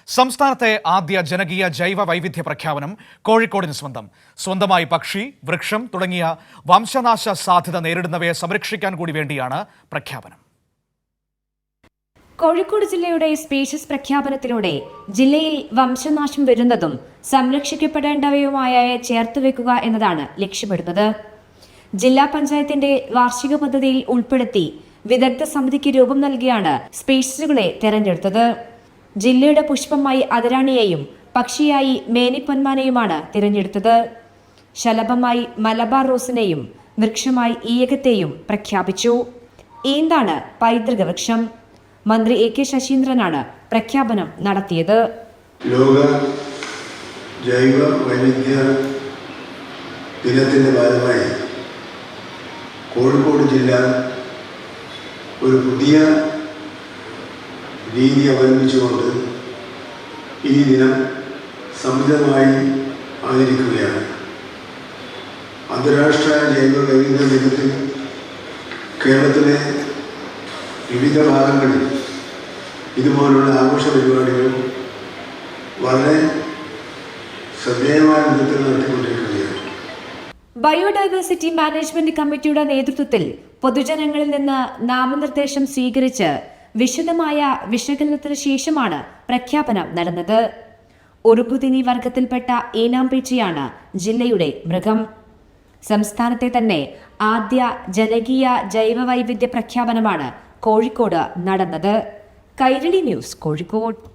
സംസ്ഥാനത്തെ ആദ്യ ജനകീയ ജൈവ വൈവിധ്യ പ്രഖ്യാപനം കോഴിക്കോടിന് സ്വന്തമായി പക്ഷി, വൃക്ഷം തുടങ്ങിയ വംശനാശ സാധ്യത നേരിടുന്നവയെ സംരക്ഷിക്കാൻ കൂടി വേണ്ടിയാണ് പ്രഖ്യാപനം. കോഴിക്കോട് ജില്ലയുടെ സ്പീഷീസ് പ്രഖ്യാപനത്തിലൂടെ ജില്ലയിൽ വംശനാശം വരുന്നതും സംരക്ഷിക്കപ്പെടേണ്ടവയുമായ ചേർത്തുവെക്കുക എന്നതാണ് ലക്ഷ്യമിടുന്നത്. ജില്ലാ പഞ്ചായത്തിന്റെ വാർഷിക പദ്ധതിയിൽ ഉൾപ്പെടുത്തി വിദഗ്ധ സമിതിക്ക് രൂപം നൽകിയാണ് സ്പീഷീസുകളെ തെരഞ്ഞെടുത്തത്. ജില്ലയുടെ പുഷ്പമായി അതിരാണിയെയും പക്ഷിയായി മേനിപ്പൊന്മാനെയുമാണ് തിരഞ്ഞെടുത്തത്. ശലഭമായി മലബാർ റോസിനെയും വൃക്ഷമായി ഈയകത്തെയും പ്രഖ്യാപിച്ചു. ഈന്താണ് പൈതൃക വൃക്ഷം. മന്ത്രി എ കെ ശശീന്ദ്രനാണ് പ്രഖ്യാപനം നടത്തിയത്. ലോക ജൈവ വൈവിധ്യ ദിനത്തിന്റെ ഭാഗമായി കോഴിക്കോട് ജില്ല ഒരു പുതിയ രീതി അവലംബിച്ചുകൊണ്ട് ഈ ദിനം സമുചിതമായി ആചരിക്കുകയാണ്. അന്താരാഷ്ട്ര ജൈവ വൈവിധ്യ ദിനത്തിൽ കേരളത്തിലെ വിവിധ ഭാഗങ്ങളിൽ ഇതുപോലുള്ള ആഘോഷ പരിപാടികൾ വളരെ ശ്രദ്ധേയമായ വിധത്തിൽ നടത്തിക്കൊണ്ടിരിക്കുകയാണ്. ബയോഡൈവേഴ്സിറ്റി മാനേജ്മെന്റ് കമ്മിറ്റിയുടെ നേതൃത്വത്തിൽ പൊതുജനങ്ങളിൽ നിന്ന് നാമനിർദ്ദേശം സ്വീകരിച്ച് വിശദമായ വിശകലനത്തിന് ശേഷമാണ് പ്രഖ്യാപനം നടന്നത്. ഉറുമ്പുതിനി വർഗത്തിൽപ്പെട്ട ഈനാമ്പേച്ചിയാണ് ജില്ലയുടെ മൃഗം. സംസ്ഥാനത്തെ തന്നെ ആദ്യ ജനകീയ ജൈവ വൈവിധ്യ പ്രഖ്യാപനമാണ് കോഴിക്കോട് നടന്നത്. കൈരളി ന്യൂസ്, കോഴിക്കോട്.